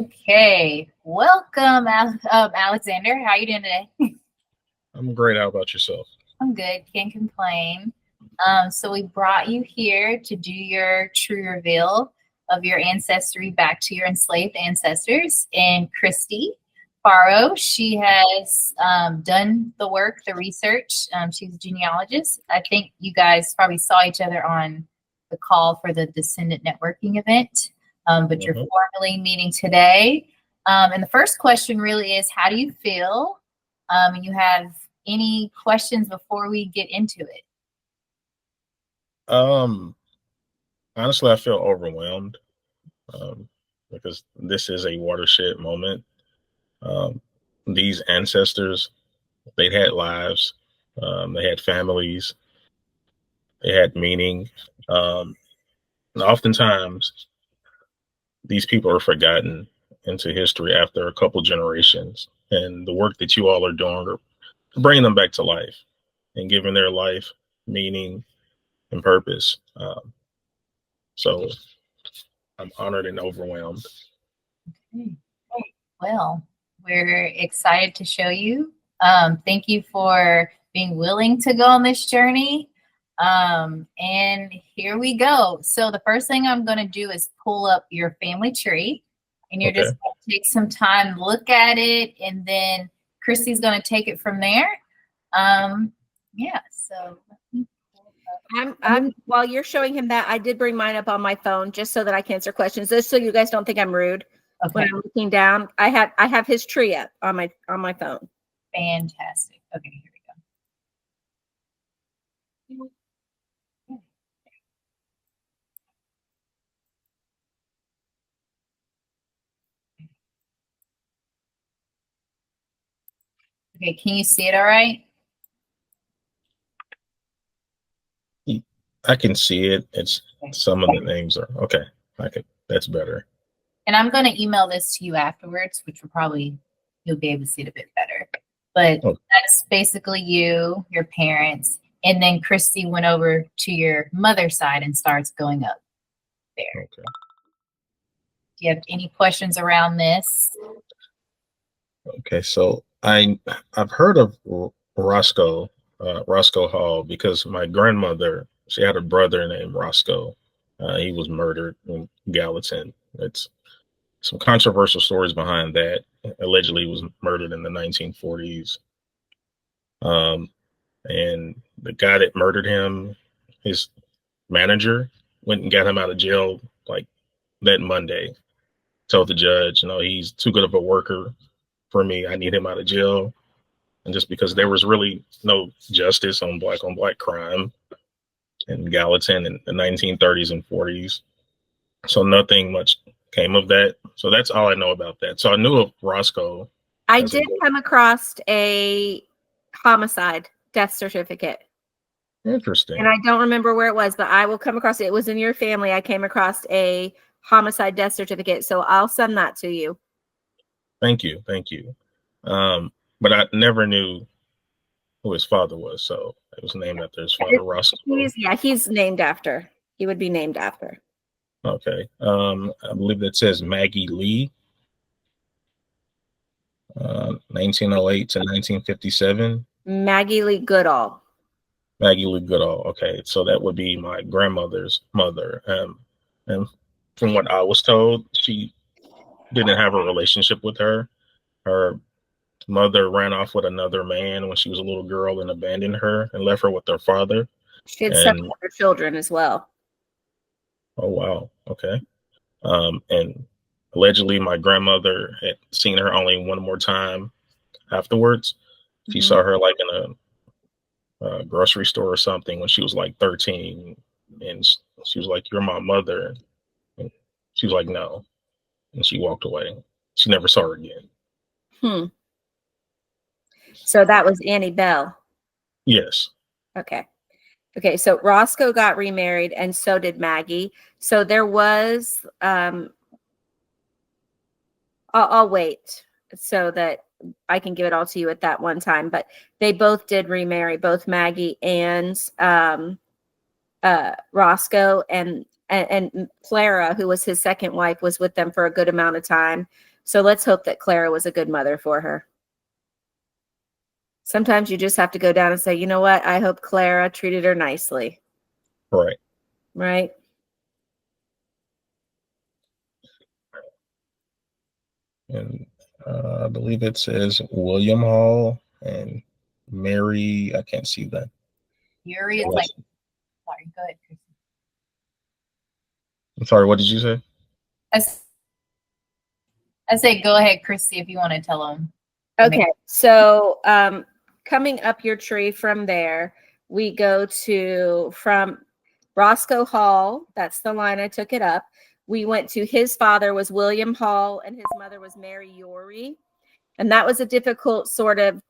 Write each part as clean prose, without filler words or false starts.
Okay, welcome, Alexander. How are you doing today? I'm great. How about yourself? I'm good. Can't complain. So we brought you here to do your true reveal of your ancestry back to your enslaved ancestors. And Christy Faro, she has done the work, the research. She's a genealogist. I think you guys probably saw each other on the call for the Descendant Networking event, but you're hmm formally meeting today. And the first question really is, how do you feel? And you have any questions before we get into it? Um, Honestly, I feel overwhelmed um, because this is a watershed moment. Um, these ancestors, they had lives, they had families, they had meaning. Um, and oftentimes, these people are forgotten into history after a couple generations. And the work that you all are doing are bringing them back to life and giving their life meaning and purpose. So I'm honored and overwhelmed. Okay. Well, we're excited to show you. Thank you for being willing to go on this journey. And here we go. So the first thing I'm going to do is pull up your family tree, and you're Okay. just going to take some time, look at it, and then Christy's going to take it from there. Yeah. So let me pull I'm while you're showing him that, I did bring mine up on my phone just so that I can answer questions, just so you guys don't think I'm rude. up. When Okay. I'm looking down, I have his tree up on my phone. Fantastic. Okay. Here we go. Okay. Can you see it all right? I can see it. It's some of the names are okay. I can. That's better. And I'm going to email this to you afterwards, which will probably, you'll be able to see it a bit better. But Oh, that's basically you, your parents. And then Christy went over to your mother's side and starts going up there. okay. Do you have any questions around this? Okay. So I've heard of Roscoe, Roscoe Hall, because my grandmother, she had a brother named Roscoe. He was murdered in Gallatin. It's some controversial stories behind that. Allegedly, he was murdered in the 1940s. Um, and the guy that murdered him, his manager, went and got him out of jail like that Monday. Told the judge, he's too good of a worker for me. I need him out of jail. And just because there was really no justice on black crime in Gallatin in the 1930s and 40s. So nothing much came of that. So that's all I know about that. So I knew of Roscoe I as a did come across a homicide death certificate, and interesting. I don't remember where it was, but I will come across it. It was in your family. I came across a homicide death certificate, so I'll send that to you. Thank you. Thank you. But I never knew who his father was. So it was named after his father, Roscoe. He's named after. He would be named after. Okay. I believe that says Maggie Lee, 1908 to 1957. Maggie Lee Goodall. Maggie Lee Goodall. Okay, so that would be my grandmother's mother. And from what I was told, she didn't have a relationship with her. Her mother ran off with another man when she was a little girl and abandoned her and left her with her father. She had several And other children as well. oh wow, okay. And allegedly, my grandmother had seen her only one more time afterwards. She Mm-hmm. saw her like in a grocery store or something when she was like 13, and she was like, "You're my mother." And she was like, "No," and she walked away. She never saw her again. So that was Annie Bell. Yes. Okay. So Roscoe got remarried, and so did Maggie. So there was I'll wait so that I can give it all to you at that one time, but they both did remarry, both Maggie and Roscoe, and Clara, who was his second wife, was with them for a good amount of time. So let's hope that Clara was a good mother for her. Sometimes you just have to go down and say, you know what? I hope Clara treated her nicely. Right. Right. And I believe it says William Hall and Mary. I can't see that. Yuri is like, sorry, go ahead, Christy. I'm sorry, what did you say? I say, go ahead, Christy, if you want to tell them. Okay, so coming up your tree from there, we go to from Roscoe Hall. That's the line I took it up. We went to his father was William Hall and his mother was Mary Yory. And that was a difficult sort of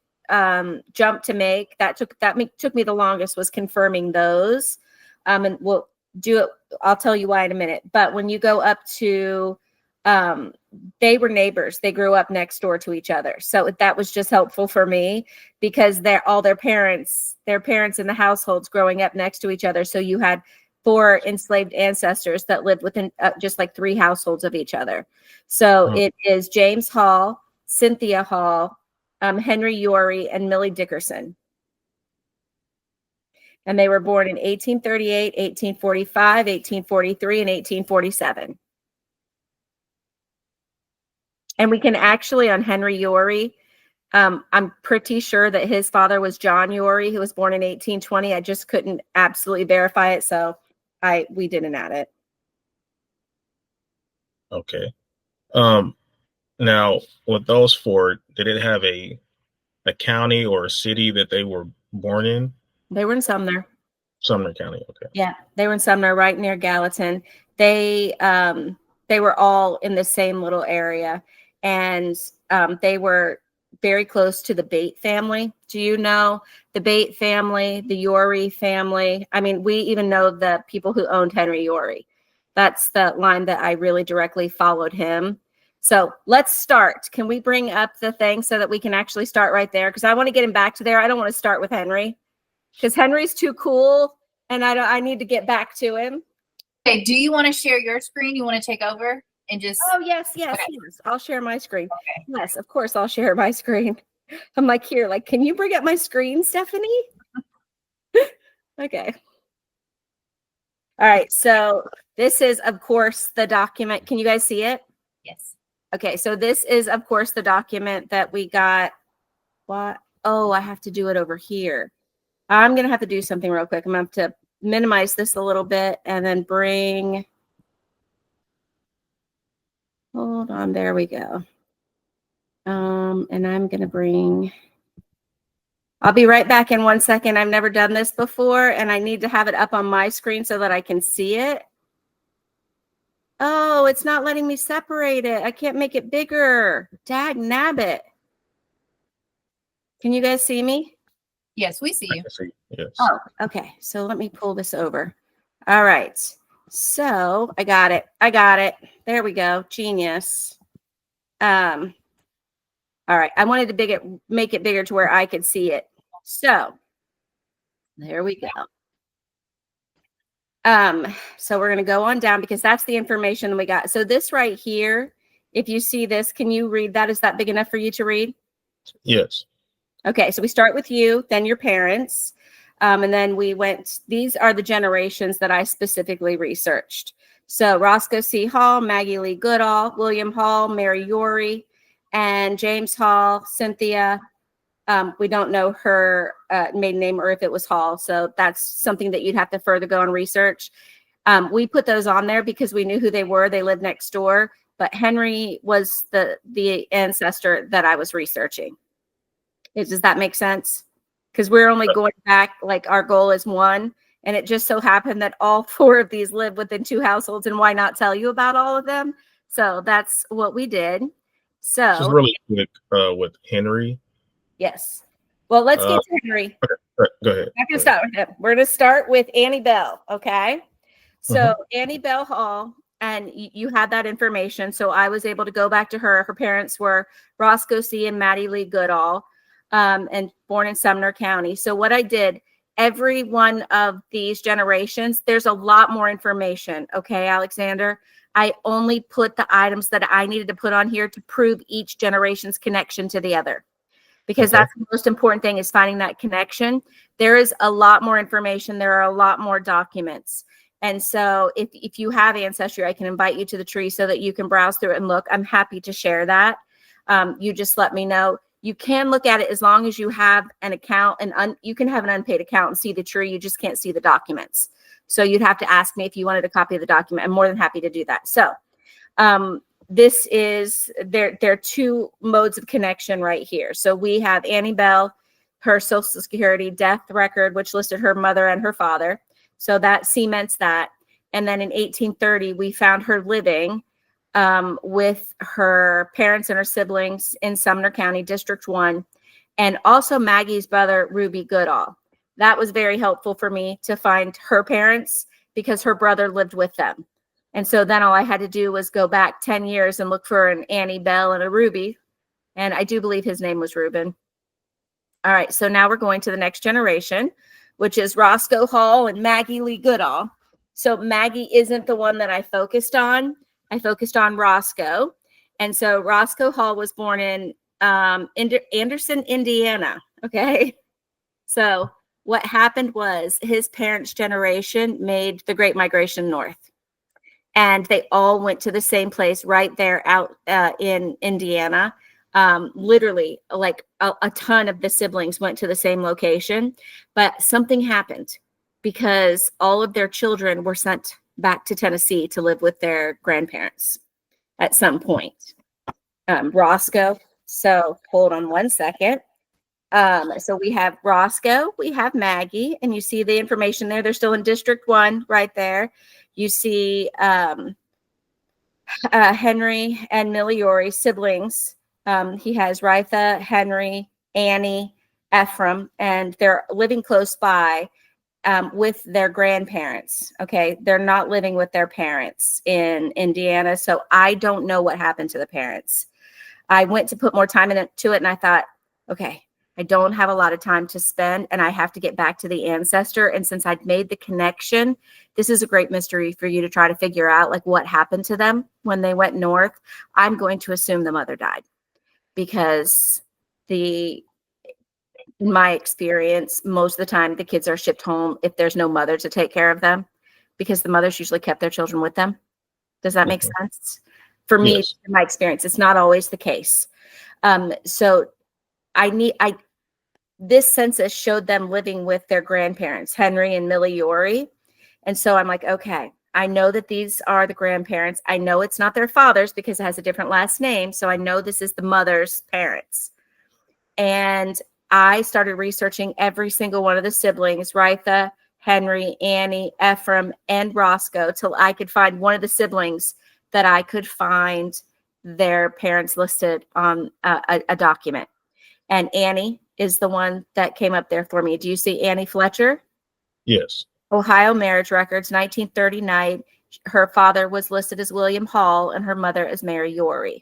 jump to make. That took me the longest was confirming those. And we'll do it. I'll tell you why in a minute. But when you go up to they were neighbors. They grew up next door to each other. So that was just helpful for me because all their parents in the households growing up next to each other. So you had 4 enslaved ancestors that lived within just like 3 households of each other. So it is James Hall, Cynthia Hall, Henry Yory, and Millie Dickerson. And they were born in 1838, 1845, 1843, and 1847. And we can actually, on Henry Yory, I'm pretty sure that his father was John Yory, who was born in 1820. I just couldn't absolutely verify it, so we didn't add it. Okay. Now, with those 4, did it have a county or a city that they were born in? They were in Sumner. Sumner County, okay. Yeah, they were in Sumner, right near Gallatin. They were all in the same little area, and they were very close to the Bate family. Do you know the Bate family, the Yory family? I mean, we even know the people who owned Henry Yory. That's the line that I really directly followed him. So let's start. Can we bring up the thing so that we can actually start right there? Because I want to get him back to there. I don't want to start with Henry because Henry's too cool, and I need to get back to him. Okay, do you want to share your screen? You want to take over and just... Oh, yes. Okay. Yes. I'll share my screen. Okay. Yes, of course, I'll share my screen. I'm like, here, like, can you bring up my screen, Stephanie? Okay. All right, so this is, of course, the document. Can you guys see it? Yes. Okay, so this is, of course, the document that we got. What? Oh, I have to do it over here. I'm going to have to do something real quick. I'm going to have to minimize this a little bit and then bring... Hold on, there we go. And I'm going to bring... I'll be right back in 1 second. I've never done this before, and I need to have it up on my screen so that I can see it. Oh, it's not letting me separate it. I can't make it bigger. Dag nabbit. Can you guys see me? Yes, we see you. Yes. Oh, okay. So let me pull this over. All right. So I got it. There we go. Genius. All right. I wanted to make it bigger to where I could see it. So there we go. So we're going to go on down because that's the information we got. So this right here, if you see this, can you read that? Is that big enough for you to read? Yes. Okay. So we start with you, then your parents. And then these are the generations that I specifically researched. So Roscoe C. Hall, Maggie Lee Goodall, William Hall, Mary Yory, and James Hall, Cynthia. We don't know her maiden name or if it was Hall. So that's something that you'd have to further go and research. We put those on there because we knew who they were. They lived next door. But Henry was the ancestor that I was researching. Does that make sense? Because we're only going back, like our goal is 1. And it just so happened that all 4 of these live within 2 households. And why not tell you about all of them? So that's what we did. So just really quick with Henry. Yes. Well, let's get to Henry. Okay. Go ahead. I'm going to start with him. We're going to start with Annie Bell. Okay. So Annie Bell Hall, and you had that information. So I was able to go back to her. Her parents were Roscoe C. and Maddie Lee Goodall, and born in Sumner County. So what I did, every one of these generations, there's a lot more information. Okay, Alexander. I only put the items that I needed to put on here to prove each generation's connection to the other, because that's the most important thing, is finding that connection. There is a lot more information. There are a lot more documents. And so if you have Ancestry, I can invite you to the tree so that you can browse through it and look. I'm happy to share that. You just let me know. You can look at it as long as you have an account, and you can have an unpaid account and see the tree. You just can't see the documents. So you'd have to ask me if you wanted a copy of the document. I'm more than happy to do that. So this is, there are two modes of connection right here. So we have Annie Bell, her Social Security death record, which listed her mother and her father. So that cements that. And then in 1830, we found her living with her parents and her siblings in Sumner County, District 1, and also Maggie's brother, Ruby Goodall. That was very helpful for me to find her parents, because her brother lived with them. And so then all I had to do was go back 10 years and look for an Annie Bell and a Ruby. And I do believe his name was Reuben. All right, so now we're going to the next generation, which is Roscoe Hall and Maggie Lee Goodall. So Maggie isn't the one that I focused on. I focused on Roscoe. And so Roscoe Hall was born in Anderson, Indiana. Okay. So what happened was his parents' generation made the Great Migration North. And they all went to the same place right there out in Indiana. Literally, like a ton of the siblings went to the same location. But something happened, because all of their children were sent back to Tennessee to live with their grandparents at some point. Roscoe. So hold on one second. So we have Roscoe, we have Maggie, and you see the information there. They're still in District 1 right there. You see Henry and Millie Yorey, siblings. He has Ritha, Henry, Annie, Ephraim, and they're living close by with their grandparents. Okay. They're not living with their parents in Indiana. So I don't know what happened to the parents. I went to put more time into it, and I thought, okay, I don't have a lot of time to spend, and I have to get back to the ancestor. And since I'd made the connection, this is a great mystery for you to try to figure out, like, what happened to them when they went north. I'm going to assume the mother died, because in my experience, most of the time the kids are shipped home if there's no mother to take care of them, because the mothers usually kept their children with them. Does that make sense? For me, Yes. in my experience, it's not always the case. So this census showed them living with their grandparents, Henry and Millie Yorey. And so I'm like, okay, I know that these are the grandparents. I know it's not their fathers, because it has a different last name. So I know this is the mother's parents. And I started researching every single one of the siblings, Ritha, Henry, Annie, Ephraim, and Roscoe, till I could find one of the siblings that I could find their parents listed on a document. And Annie is the one that came up there for me. Do you see Annie Fletcher? Yes. Ohio marriage records, 1939. Her father was listed as William Hall and her mother as Mary Yorey.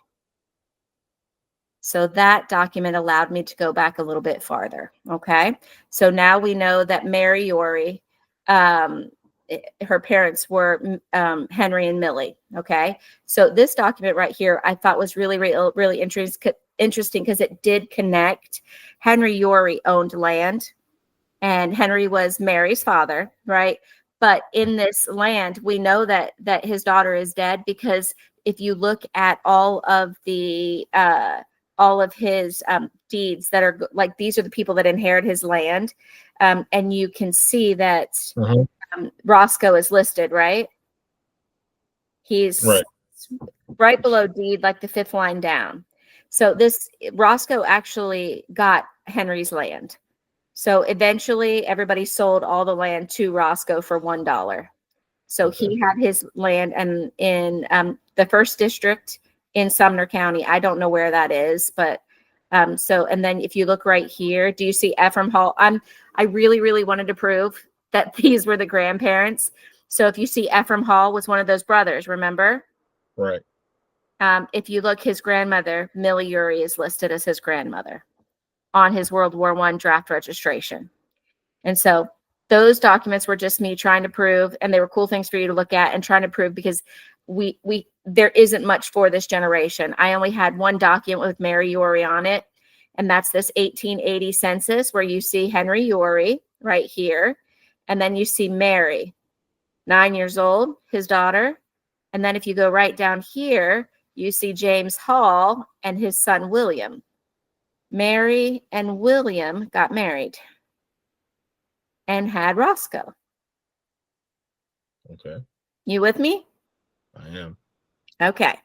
So that document allowed me to go back a little bit farther. Okay. So now we know that Mary Yorey, her parents were Henry and Millie. Okay. So this document right here, I thought was really, really, really interesting, because it did connect. Henry Yorey owned land, and Henry was Mary's father, right? But in this land, we know that his daughter is dead, because if you look at all of his deeds that are like, these are the people that inherit his land, and you can see that Roscoe is listed, right? He's right below deed, like the fifth line down. So this Roscoe actually got Henry's land. So eventually everybody sold all the land to Roscoe for $1. So he had his land and in the first district in Sumner County. I don't know where that is, but so, and then if you look right here, do you see Ephraim Hall? I really, really wanted to prove that these were the grandparents. So if you see Ephraim Hall was one of those brothers, remember? Right. If you look, his grandmother, Millie Yorey, is listed as his grandmother on his World War I draft registration. And so those documents were just me trying to prove, and they were cool things for you to look at and trying to prove, because there isn't much for this generation. I only had one document with Mary Yory on it, and that's this 1880 census where you see Henry Yory right here, and then you see Mary, 9 years old, his daughter, and then if you go right down here, you see James Hall and his son William. Mary and William got married and had Roscoe. Okay. You with me? I am. Okay.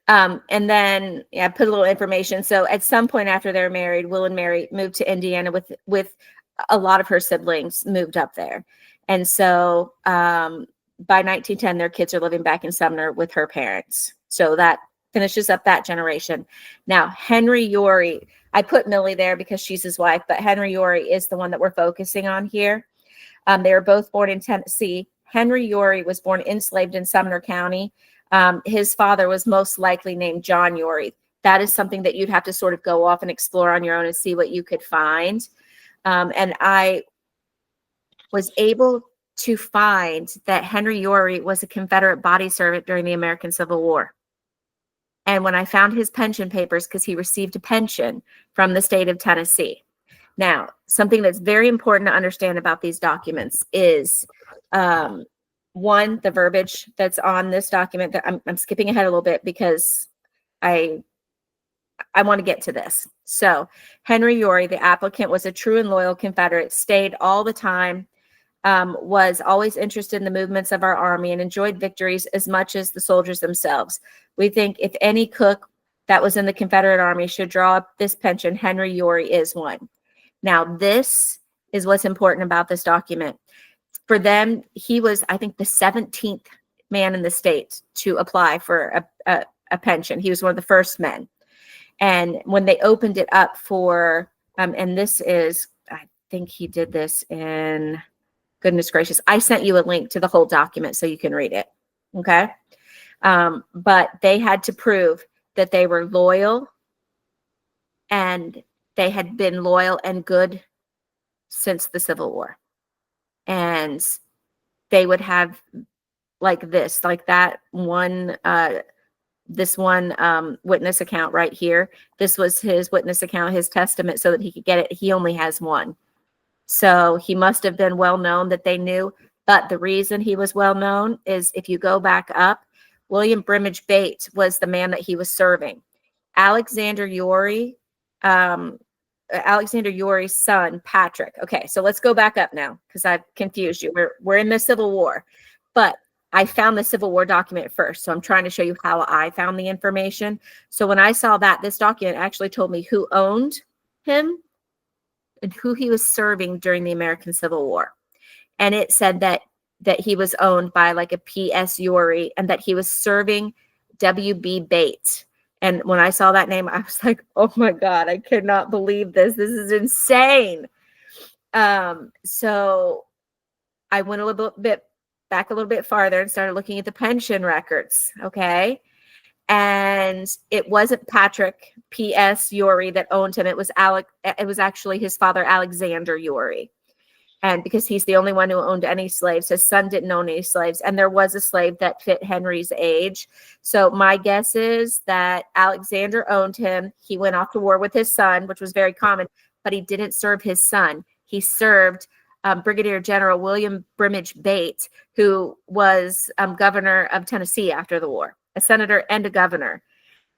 And then I put a little information. So at some point after they're married, Will and Mary moved to Indiana with a lot of her siblings moved up there. And so by 1910, their kids are living back in Sumner with her parents. So that finishes up that generation. Now, Henry Yory, I put Millie there because she's his wife, but Henry Yory is the one that we're focusing on here. They were both born in Tennessee. Henry Yory was born enslaved in Sumner County. His father was most likely named John Yory. That is something that you'd have to sort of go off and explore on your own and see what you could find. And I was able to find that Henry Yory was a Confederate body servant during the American Civil War. And when I found his pension papers, because he received a pension from the state of Tennessee. Now, something that's very important to understand about these documents is, one, the verbiage that's on this document. That I'm skipping ahead a little bit because I want to get to this. So Henry Yory, the applicant, was a true and loyal Confederate, stayed all the time, was always interested in the movements of our army and enjoyed victories as much as the soldiers themselves. We think if any cook that was in the Confederate Army should draw up this pension, Henry Yory is one. Now, this is what's important about this document. For them, he was, I think, the 17th man in the state to apply for a pension. He was one of the first men. And when they opened it up for, and this is, I think he did this in, goodness gracious, I sent you a link to the whole document so you can read it. Okay. But they had to prove that they were loyal and they had been loyal and good since the Civil War. And they would have like this, like that one, this one witness account right here. This was his witness account, his testament, so that he could get it. He only has one. So he must have been well known that they knew. But the reason he was well known is if you go back up, William Brimage Bates was the man that he was serving. Alexander Yory's son, Patrick. Okay, so let's go back up now because I've confused you. We're in the Civil War, but I found the Civil War document first. So I'm trying to show you how I found the information. So when I saw that, this document actually told me who owned him and who he was serving during the American Civil War. And it said that he was owned by like a P.S. Yory and that he was serving W.B. Bates. And when I saw that name, I was like, oh my God, I cannot believe this. This is insane. So I went a little bit back a little bit farther and started looking at the pension records. Okay. And it wasn't Patrick P.S. Yory that owned him. It was actually his father, Alexander Yory. And because he's the only one who owned any slaves, his son didn't own any slaves. And there was a slave that fit Henry's age. So my guess is that Alexander owned him. He went off to war with his son, which was very common, but he didn't serve his son. He served Brigadier General William Brimage Bates, who was governor of Tennessee after the war, a senator and a governor.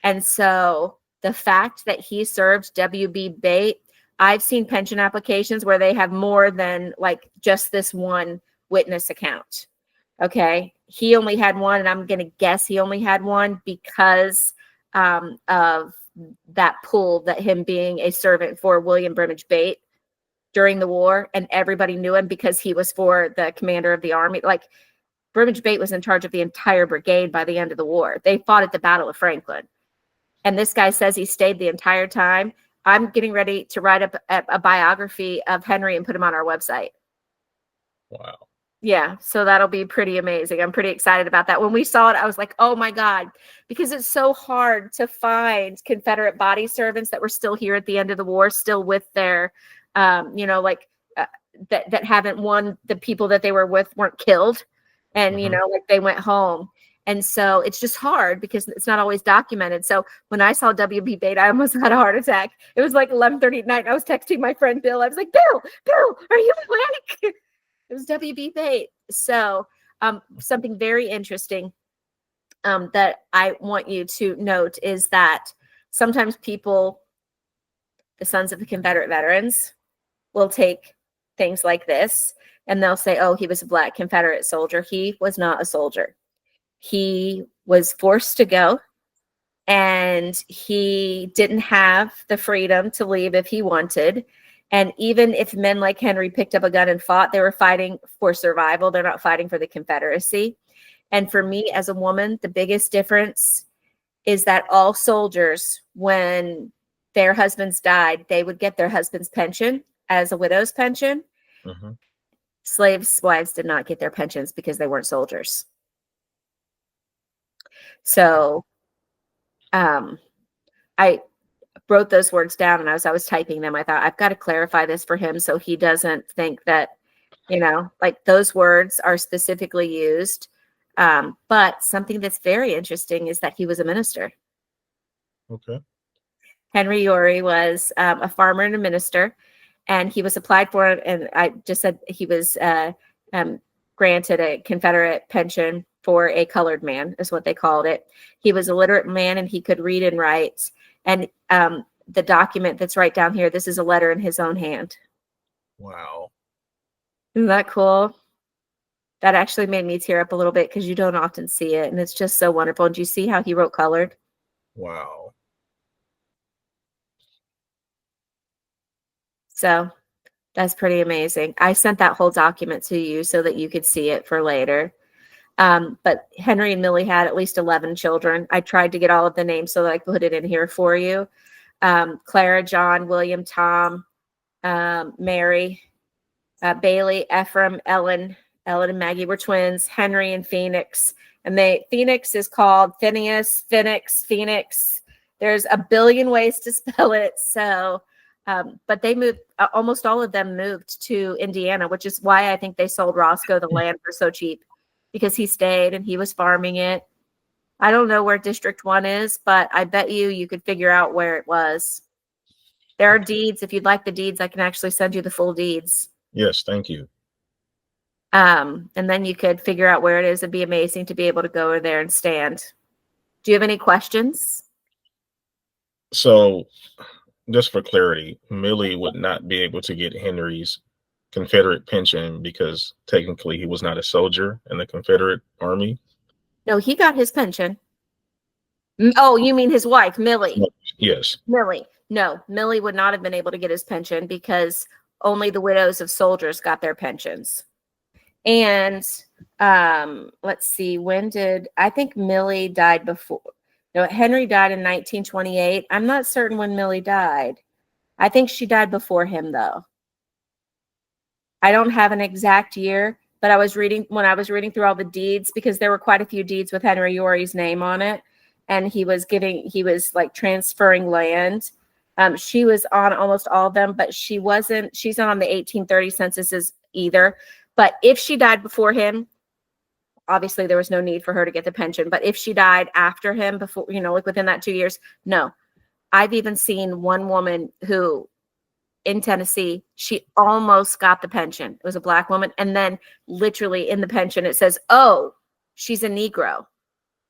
And so the fact that he served W.B. Bates, I've seen pension applications where they have more than like just this one witness account. Okay. He only had one, and I'm going to guess he only had one because of that pull that him being a servant for William Brimage Bates during the war, and everybody knew him because he was for the commander of the army. Like Brimage Bates was in charge of the entire brigade by the end of the war. They fought at the Battle of Franklin. And this guy says he stayed the entire time. I'm getting ready to write up a biography of Henry and put him on our website. Wow. Yeah, so that'll be pretty amazing. I'm pretty excited about that. When we saw it, I was like, oh my God, because it's so hard to find Confederate body servants that were still here at the end of the war, still with their, that haven't won, the people that they were with weren't killed. And, like they went home. And so it's just hard because it's not always documented. So when I saw WB Bate, I almost had a heart attack. It was like 11:30 at night. I was texting my friend Bill. I was like, Bill, are you awake? It was WB Bate. So something very interesting that I want you to note is that sometimes people, the sons of the Confederate veterans, will take things like this and they'll say, oh, he was a Black Confederate soldier. He was not a soldier. He was forced to go, and he didn't have the freedom to leave if he wanted. And even if men like Henry picked up a gun and fought, they were fighting for survival. They're not fighting for the Confederacy. And for me as a woman, the biggest difference is that all soldiers, when their husbands died, they would get their husband's pension as a widow's pension. Mm-hmm. Slaves' wives did not get their pensions because they weren't soldiers. So I wrote those words down, and as I was typing them, I thought, I've got to clarify this for him so he doesn't think that, like those words are specifically used. But something that's very interesting is that he was a minister. Okay. Henry Yory was a farmer and a minister, and he was applied for, and I just said he was granted a Confederate pension for a colored man, is what they called it. He was a literate man, and he could read and write. And the document that's right down here, this is a letter in his own hand. Wow. Isn't that cool? That actually made me tear up a little bit because you don't often see it, and it's just so wonderful. And do you see how he wrote colored? Wow. So that's pretty amazing. I sent that whole document to you so that you could see it for later. But Henry and Millie had at least 11 children. I tried to get all of the names so that I could put it in here for you. Clara, John, William, Tom, Mary, Bailey, Ephraim, Ellen and Maggie were twins. Henry and Phoenix. And Phoenix is called Phineas, Phoenix. There's a billion ways to spell it. So, but they moved, almost all of them moved to Indiana, which is why I think they sold Roscoe the land for so cheap, because he stayed and he was farming it. I don't know where District 1 is, but I bet you could figure out where it was. There are deeds. If you'd like the deeds, I can actually send you the full deeds. Yes, thank you. And then you could figure out where it is. It'd be amazing to be able to go over there and stand. Do you have any questions? So, just for clarity, Millie would not be able to get Henry's Confederate pension because technically he was not a soldier in the Confederate Army. No, he got his pension. Oh, you mean his wife, Millie? Yes. Millie. No, Millie would not have been able to get his pension because only the widows of soldiers got their pensions. And let's see, I think Millie died before. No, Henry died in 1928. I'm not certain when Millie died. I think she died before him, though. I don't have an exact year, but when I was reading through all the deeds, because there were quite a few deeds with Henry Yory's name on it, and he was like transferring land. She was on almost all of them, but she's not on the 1830 censuses either. But if she died before him, obviously there was no need for her to get the pension. But if she died after him, before, like within that 2 years, no. I've even seen one woman who, in Tennessee, she almost got the pension. It was a Black woman. And then literally in the pension, it says, oh, she's a Negro.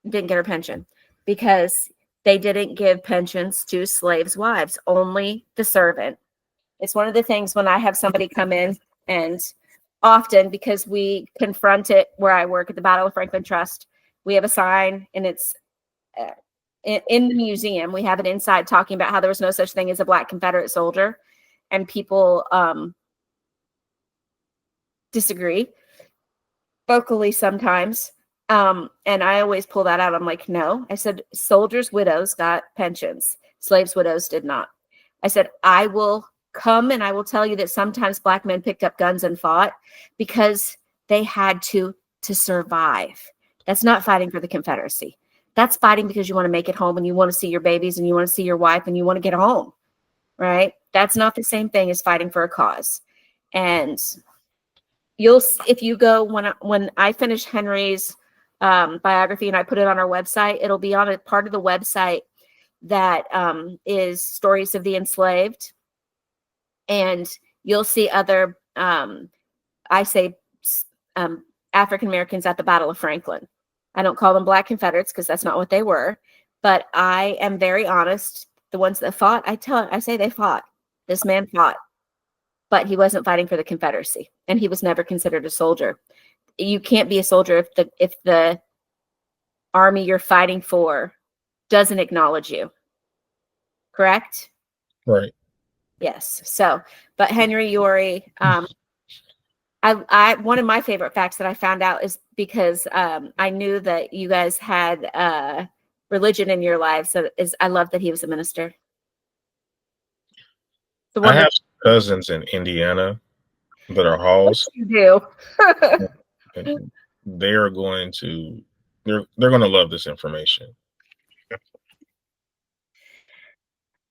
Didn't get her pension because they didn't give pensions to slaves' wives, only the servant. It's one of the things when I have somebody come in, and often because we confront it where I work at the Battle of Franklin Trust, we have a sign, and it's in the museum. We have it inside talking about how there was no such thing as a Black Confederate soldier. And people disagree vocally sometimes. And I always pull that out. I'm like, no. I said, soldiers' widows got pensions. Slaves' widows did not. I said, I will come and I will tell you that sometimes Black men picked up guns and fought because they had to survive. That's not fighting for the Confederacy. That's fighting because you want to make it home and you want to see your babies and you want to see your wife and you want to get home. Right? That's not the same thing as fighting for a cause. And if you go, when I finish Henry's biography, and I put it on our website. It'll be on a part of the website that is Stories of the Enslaved. And you'll see other, I say, African Americans at the Battle of Franklin. I don't call them Black Confederates because that's not what they were. But I am very honest. The ones that fought, I say they fought. This man fought, but he wasn't fighting for the Confederacy, and he was never considered a soldier. You can't be a soldier if the army you're fighting for doesn't acknowledge you. Correct? Right. Yes. So, but Henry Yorey, I one of my favorite facts that I found out is because I knew that you guys had religion in your lives. So I love that he was a minister. I have cousins in Indiana that are Halls. You do. And they're going to love this information.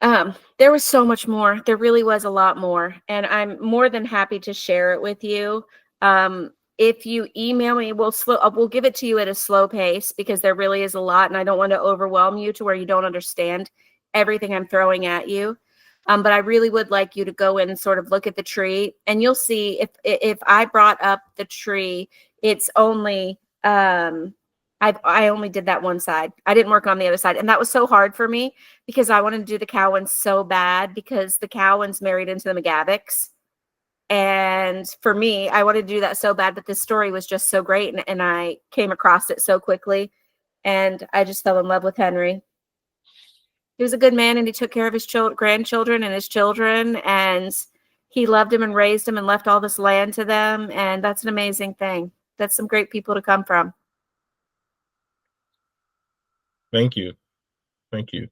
There was so much more. There really was a lot more, and I'm more than happy to share it with you. If you email me, we'll give it to you at a slow pace because there really is a lot, and I don't want to overwhelm you to where you don't understand everything I'm throwing at you. But I really would like you to go in and sort of look at the tree, and you'll see if I brought up the tree, it's only I only did that one side. I didn't work on the other side, and that was so hard for me because I wanted to do the Cowans so bad because the Cowans married into the McGavics. And for me, I wanted to do that so bad, but this story was just so great, and I came across it so quickly, and I just fell in love with Henry. He was a good man, and he took care of his grandchildren and his children, and he loved them and raised them and left all this land to them, and that's an amazing thing. That's some great people to come from. Thank you. Thank you.